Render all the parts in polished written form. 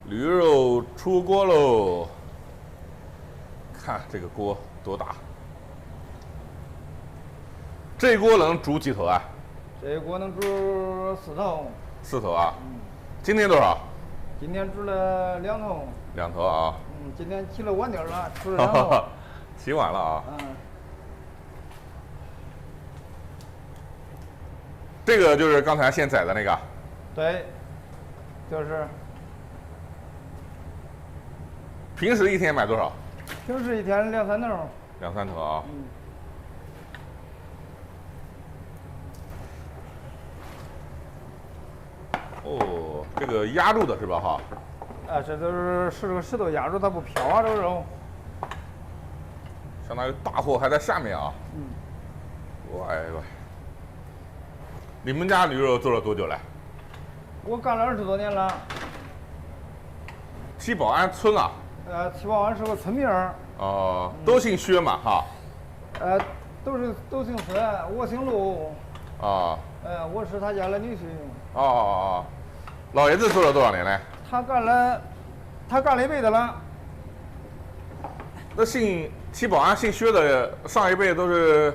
驴肉出锅喽！看这个锅多大，这锅能煮几头啊？这锅能煮4头。4头啊？今天多少？今天煮了2头。2头啊？今天起了晚点了，煮了2头。起晚了啊？这个就是刚才现宰的那个。对，就是。平时一天买多少？平时一天2、3头。2、3头啊。哦，这个压住的是吧？哈。这都是这个石头压住，它不飘啊，这个肉。相当于大货还在下面啊。喂。你们家驴肉做了多久了？我干了20多年了。七宝安村啊？七宝安是个村名。哦，都姓薛嘛，哈。都姓孙，我姓陆。啊。我是他家的女婿。哦。老爷子做了多少年了？他干了1辈子了。那姓七宝安、姓薛的上一辈都是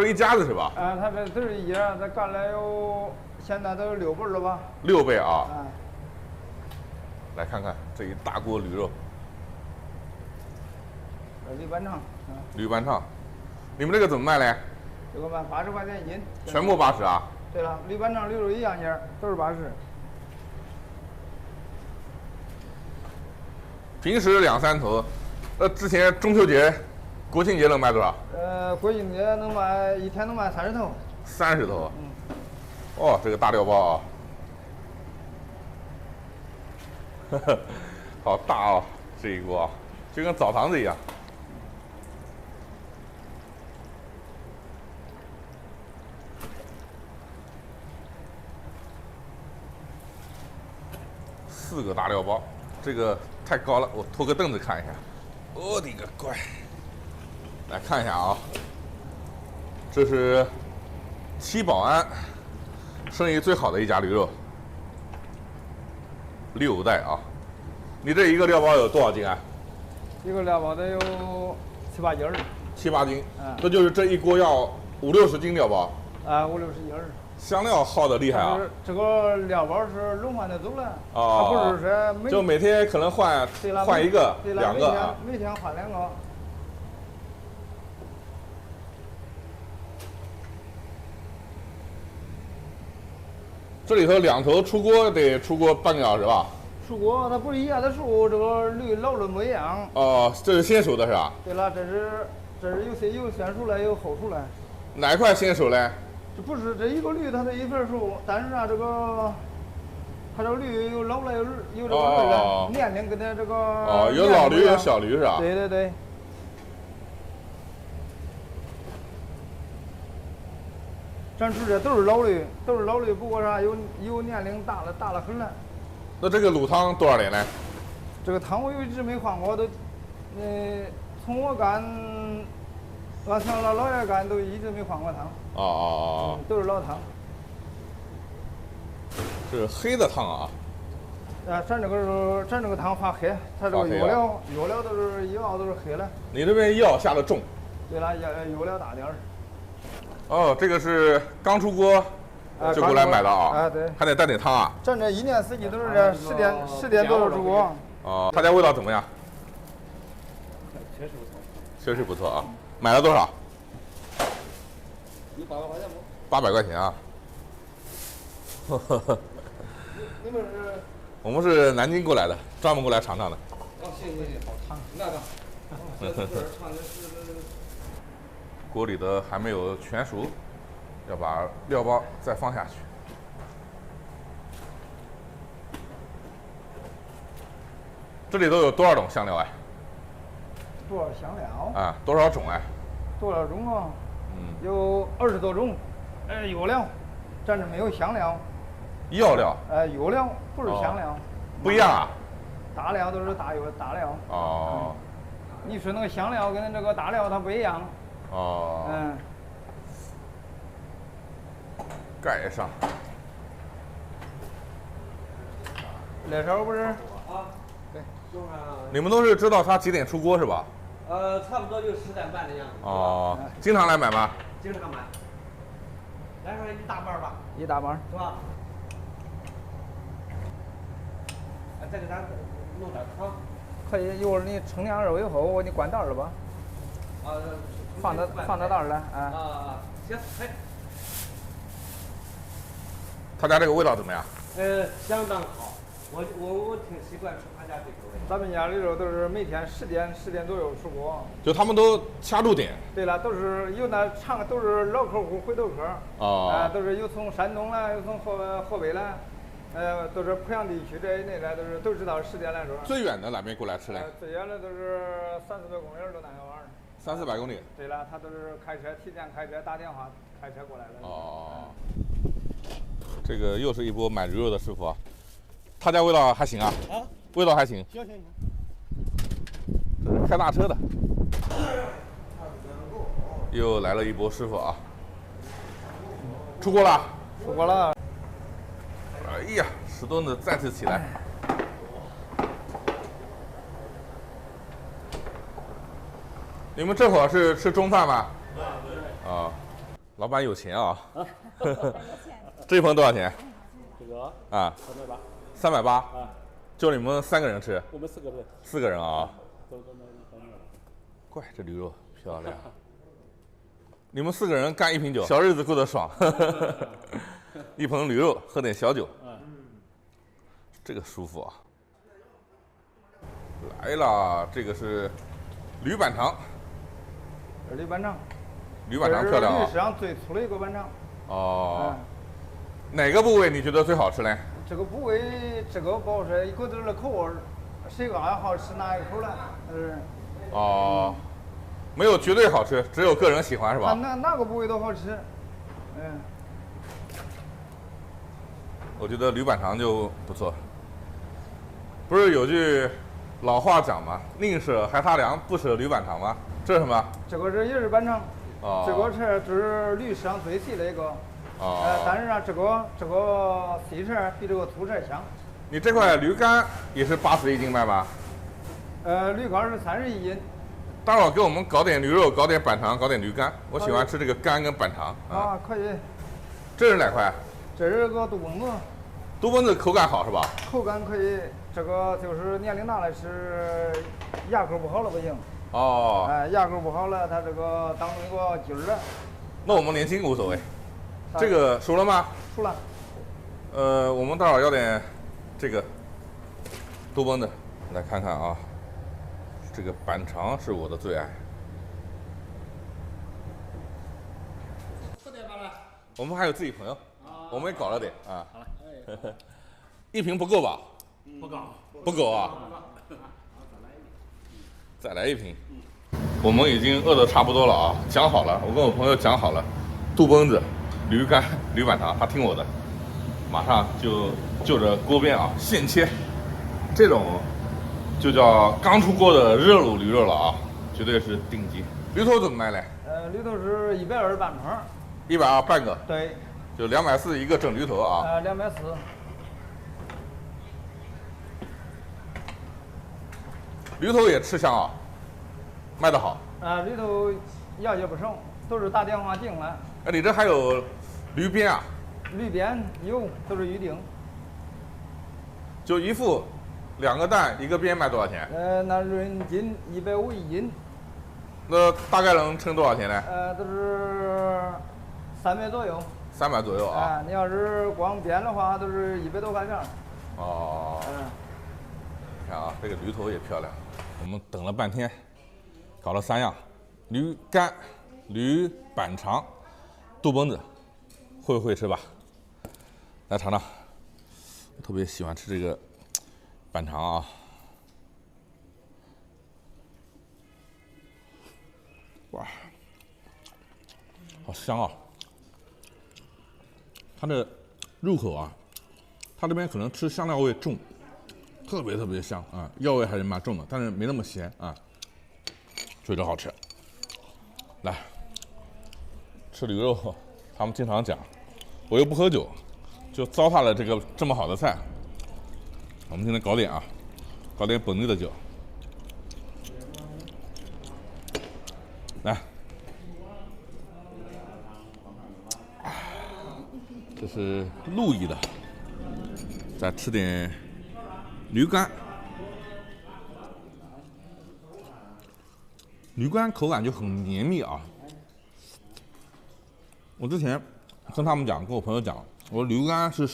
一家子是吧？他这都是一家，他干了现在都有6辈了吧？6辈啊。来看看这一大锅驴肉。驴板肠。驴板肠，你们这个怎么卖嘞？这个卖80块钱一斤。全部80啊？对了，驴板肠、驴肉一样价，都是80。平时2、3头，之前中秋节、国庆节能卖多少？国庆节一天能卖30头。30头。哦，这个大料包啊，好大啊，这一锅就跟澡堂子一样。4个大料包，这个太高了，我拖个凳子看一下。我的个乖！来看一下啊，这是七宝安生意最好的一家驴肉，6代啊。你这一个料包有多少斤啊？一个料包得有7、8斤儿。7、8斤。这就是这一锅要50、60斤料包。50、60斤儿。香料耗的厉害啊！这个料包是轮换的走了，它不是说就每天可能换1个、2个啊。每天换2个。这里头2头出锅得出锅半个小时吧？出锅它不是一样的熟，这个驴老的不一样。哦，这是先熟的是吧？对了，这是有先熟的，有后熟的。哪一块先熟嘞？这不是这一个驴它的一份熟，但是它这个驴有老了有这个驴了，年龄跟它这个。有老驴有小驴是吧？对对对。咱吃的都是老驴，不过啥有年龄大了很了。那这个卤汤多少年了？这个汤我一直没换过，从我干，完从老爷干都一直没换过汤。都是老汤。这是黑的汤啊。咱这个汤发黑，它这个药料都是一熬都是黑的。你这边药下的重。对了，药料大点儿。哦，这个是刚出锅就过来买的啊？对。还得带点汤啊？咱这1年4季都是这10点多就出锅。哦，他家味道怎么样？确实不错。确实不错啊！买了多少？800块钱不？800块钱啊！你们是？我们是南京过来的，专门过来尝尝的。行，好尝，那个。锅里的还没有全熟，要把料包再放下去。这里头有多少种香料啊？多少香料？啊，多少种哎？多少种啊？有20多种。药料，咱这没有香料。药料？药料不是香料。不一样啊？大料都是大料。哦。你说那个香料跟这个大料它不一样。哦。盖上。那时候不是你们都是知道他几点出锅是吧？差不多就10点半的样子。哦，经常来买吗？经常买。来上一大半吧。一大半是吧？再给咱弄点汤。可以，一会儿你称量肉以后，我给你灌袋了吧？放到袋来，行，可以。他家这个味道怎么样？相当好。我挺习惯吃他家这个味。咱们家里肉都是每天10点左右出锅。就他们都掐住点。对了，都是有那长都是老客户回头客。都是有从山东来，有从河北来，都是濮阳地区这一类的，都知道10点来钟。最远的哪边过来吃嘞？最远的都是300-400公里都那个玩意儿。300-400公里。对了，他都是提前开车打电话开车过来的。这个又是一波买驴肉的师傅啊，他家味道还行啊？味道还行。行。这是开大车的。又来了一波师傅啊！出锅了。出锅了。哎呀，石墩子再次起来。你们这会儿是吃中饭吗？老板有钱啊！这一盆多少钱？这个380。就你们3个人吃？我们4个人。4个人啊！怪这驴肉漂亮。你们4个人干1瓶酒，小日子过得爽。一盆驴肉，喝点小酒。这个舒服啊！来了，这个是驴板肠。驴板肠。驴板肠漂亮啊！历史上最粗的一个板肠。哪个部位你觉得最好吃嘞？这个部位这个不好说，一个都是口味，谁个爱好吃哪一口来？没有绝对好吃，只有个人喜欢是吧？哪个部位都好吃。我觉得驴板肠就不错。不是有句老话讲吗？宁舍海塌粮，不舍驴板肠吗？这是什么？这个是也是板肠。这个是驴市上最细的一个。但是呢，这个细翅比这个粗翅香。你这块驴肝也是80一斤卖吗？驴肝是31斤。待会儿给我们搞点驴肉，搞点板肠，搞点驴肝。我喜欢吃这个肝跟板肠。可以。这是哪块？这是个杜崩子。杜崩子口感好是吧？口感可以，这个就是年龄大了吃，牙口不好了不行。牙口不好了，它这个当一个筋儿了。那我们年轻无所谓。这个熟了吗？熟了。我们待会儿要点这个杜崩子，来看看啊。这个板肠是我的最爱。我们还有自己朋友，我们也搞了点啊。好了，1瓶不够吧？不够啊！再来1瓶。我们已经饿得差不多了啊，讲好了，我跟我朋友讲好了，杜崩子、驴肝、驴板肠，他听我的，马上就着锅边啊现切，这种就叫刚出锅的热卤驴肉了啊，绝对是顶级。驴头怎么卖嘞？驴头是120半盘，120半个。对。就240一个整驴头啊。240。驴头也吃香啊，卖得好。驴头要些不少，都是打电话订来。你这还有驴鞭啊？驴鞭有，都是预定。就一副2个蛋1个鞭卖多少钱？那论斤150一斤。那大概能称多少钱呢？都是300左右。300左右啊。你要是光鞭的话，都是100多块钱。你看啊，这个驴头也漂亮。我们等了半天，搞了3样：驴肝、驴板肠、杜崩子，会不会吃吧？来尝尝，我特别喜欢吃这个板肠啊。哇，好香啊！它的入口啊，它这边可能吃香料味重，特别香啊，药味还是蛮重的，但是没那么咸啊，所以这好吃。来，吃驴肉，他们经常讲，我又不喝酒，就糟蹋了这么好的菜。我们现在搞点啊，搞点本地的酒。来，这是鹿邑的，再吃点驴肝。驴肝口感就很黏密啊。我之前跟他们讲，跟我朋友讲，我说驴肝是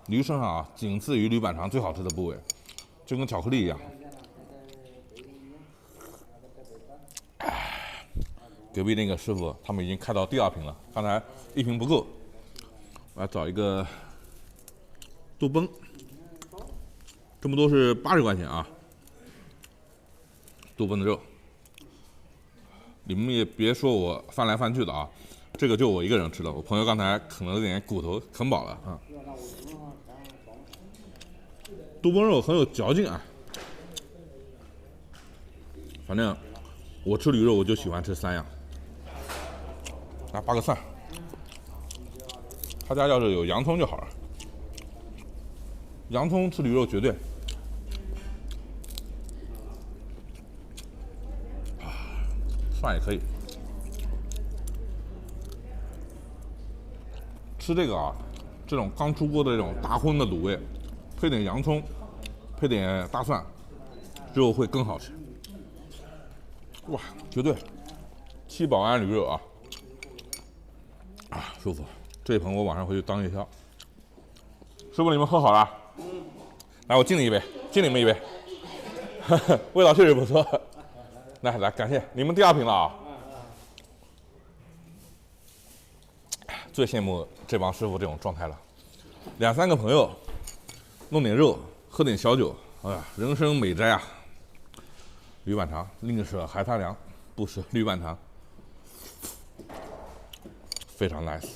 驴身上啊，仅次于驴板肠最好吃的部位，就跟巧克力一样。隔壁那个师傅他们已经开到第2瓶了，刚才1瓶不够，我要找一个豆崩，这么多是80块钱啊，豆崩的肉。你们也别说我翻来翻去的啊，这个就我一个人吃的，我朋友刚才啃了点骨头，啃饱了啊。豆崩肉很有嚼劲啊，反正我吃驴肉我就喜欢吃3样。来8个蒜，他家要是有洋葱就好了，洋葱吃驴肉绝对。蒜也可以吃这个啊，这种刚出锅的这种大荤的卤味，配点洋葱，配点大蒜，之后会更好吃。哇，绝对七宝安驴肉啊，舒服。这一盆我晚上回去当夜宵。师傅，你们喝好了？来，我敬你一杯，敬你们一杯，味道确实不错。来，感谢你们第2瓶了啊！最羡慕这帮师傅这种状态了，2、3个朋友，弄点肉，喝点小酒，哎呀，人生美哉啊！驴板肠，宁舍海滩粮，不舍驴板肠，非常 nice。